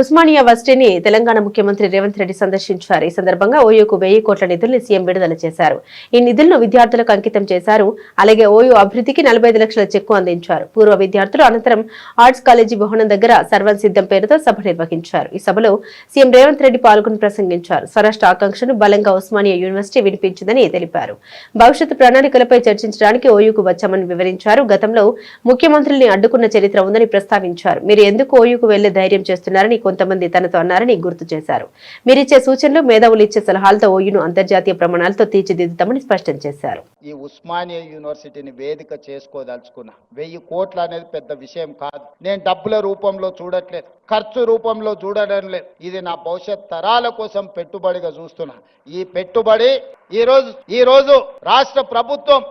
ఉస్మానియా వర్సిటీని తెలంగాణ ముఖ్యమంత్రి రేవంత్ రెడ్డి సందర్శించారు. ఈ సందర్భంగా ఓయూకు 1000 కోట్ల నిధుల్ని సీఎం విడుదల చేశారు. ఈ నిధులను విద్యార్థులకు అంకితం చేశారు. అలాగే ఓయూ అభివృద్ధికి 45 లక్షల చెక్కు అందించారు. పూర్వ విద్యార్థులు అనంతరం ఆర్ట్స్ కాలేజీ భవనం దగ్గర సర్వం సిద్ధం పేరుతో సభ నిర్వహించారు. ఈ సభలో సీఎం రేవంత్ రెడ్డి పాల్గొని ప్రసంగించారు. స్వరాష్ట్ర ఆకాంక్షను బలంగా ఉస్మానియా యూనివర్సిటీ వినిపించిందని తెలిపారు. భవిష్యత్తు ప్రణాళికలపై చర్చించడానికి ఓయూకు వచ్చామని వివరించారు. గతంలో ముఖ్యమంత్రుల్ని అడ్డుకున్న చరిత్ర ఉందని ప్రస్తావించారు. మీరు ఎందుకు ఓయూకు వెళ్లే ధైర్యం చేస్తున్నారని కొంతమంది తనతో అన్నారని గుర్తు చేశారు. మీరిచ్చే సూచనలు, మేధావులు ఇచ్చే సలహాలతో ఓయూను అంతర్జాతీయ ప్రమాణాలతో తీర్చిదిద్దుతామని స్పష్టం చేశారు. ఈ ఉస్మానియా యూనివర్సిటీని వేదిక చేసుకోదలుచుకున్నా. 1000 కోట్ల అనేది పెద్ద విషయం కాదు. నేను డబ్బుల రూపంలో చూడట్లేదు, ఖర్చు రూపంలో చూడడం లేదు. ఇది నా భవిష్యత్ తరాల కోసం పెట్టుబడిగా చూస్తున్నా. ఈ పెట్టుబడి ఈ రోజు రాష్ట్ర ప్రభుత్వం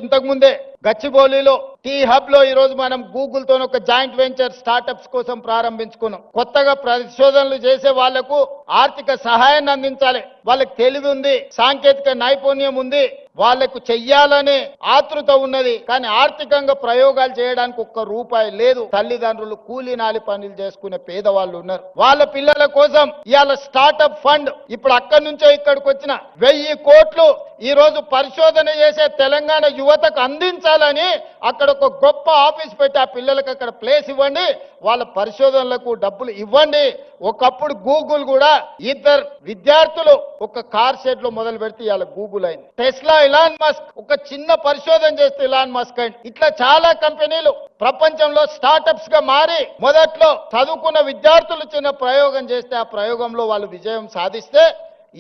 ఇంతకు ముందే గచ్చిబౌలిలో టీ హబ్ లో ఈ రోజు మనం గూగుల్ తో ఒక జాయింట్ వెంచర్ స్టార్టప్స్ కోసం ప్రారంభించుకున్నాం. కొత్తగా పరిశోధనలు చేసే వాళ్లకు ఆర్థిక సహాయాన్ని అందించాలి. వాళ్ళకి తెలివి ఉంది, సాంకేతిక నైపుణ్యం ఉంది, వాళ్లకు చెయ్యాలనే ఆతృత ఉన్నది. కానీ ఆర్థికంగా ప్రయోగాలు చేయడానికి ఒక్క రూపాయి లేదు. తల్లిదండ్రులు కూలీ నాలి పనులు చేసుకునే పేదవాళ్ళు ఉన్నారు. వాళ్ళ పిల్లల కోసం ఇవాళ స్టార్టప్ ఫండ్ ఇప్పుడు అక్కడి నుంచో ఇక్కడికి వచ్చిన 1000 కోట్లు ఈ రోజు పరిశోధన చేసే తెలంగాణ యువతకు అందించాలని అక్కడ ఒక గొప్ప ఆఫీస్ పెట్టి ఆ పిల్లలకు అక్కడ ప్లేస్ ఇవ్వండి, వాళ్ళ పరిశోధనలకు డబ్బులు ఇవ్వండి. ఒకప్పుడు గూగుల్ కూడా 2 విద్యార్థులు ఒక కార్ షెడ్ లో మొదలు పెడితే ఇవాళ గూగుల్ అయింది. టెస్లా, ఇలాన్ మస్క్ ఒక చిన్న పరిశోధన చేస్తే ఇలాన్ మస్క్ అయింది. ఇట్లా చాలా కంపెనీలు ప్రపంచంలో స్టార్టప్స్ గా మారి మొదట్లో చదువుకున్న విద్యార్థులు చిన్న ప్రయోగం చేస్తే ఆ ప్రయోగంలో వాళ్ళు విజయం సాధిస్తే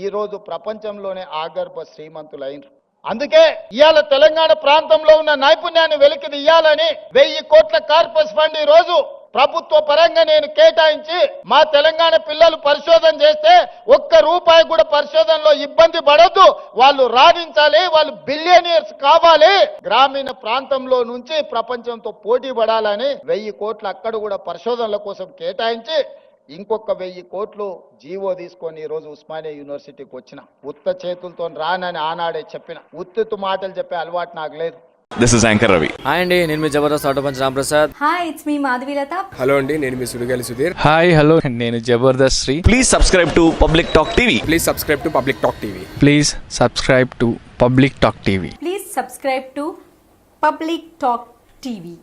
ఈ రోజు ప్రపంచంలోనే ఆగర్భ శ్రీమంతులైనరు. అందుకే ఇవాళ తెలంగాణ ప్రాంతంలో ఉన్న నైపుణ్యాన్ని వెలికి తీయాలని 1000 కోట్ల కార్పస్ ఫండ్ ఈ రోజు ప్రభుత్వ పరంగా నేను కేటాయించి మా తెలంగాణ పిల్లలు పరిశోధన చేస్తే ఒక్క రూపాయి కూడా పరిశోధనలో ఇబ్బంది పడద్దు, వాళ్ళు రాణించాలి, వాళ్ళు బిలియనియర్స్ కావాలి, గ్రామీణ ప్రాంతంలో నుంచి ప్రపంచంతో పోటీ పడాలని 1000 కోట్లు అక్కడ కూడా పరిశోధనల కోసం కేటాయించి ఇంకొక 1000 కోట్లు జీవో తీసుకొని ఈ రోజు ఉస్మానియా యూనివర్సిటీకి వచ్చిన. ఉత్త చేతులతో రానని ఆనాడే చెప్పిన. ఉత్తుతు మాటలు చెప్పే అలవాటు నాకు లేదు. This is anchor Ravi. Hi అండి, నేను మీ Jabardasth auto punch Ramprasad. Hi, it's me Madhavilatha. Hello అండి, నేను మీ సుడిగాలి సుధీర్. హాయ్ హలో, నేను Jabardasth Sri. Please subscribe to Public Talk TV. Please subscribe to Public Talk TV. Please subscribe to Public Talk TV. Please subscribe to Public Talk TV.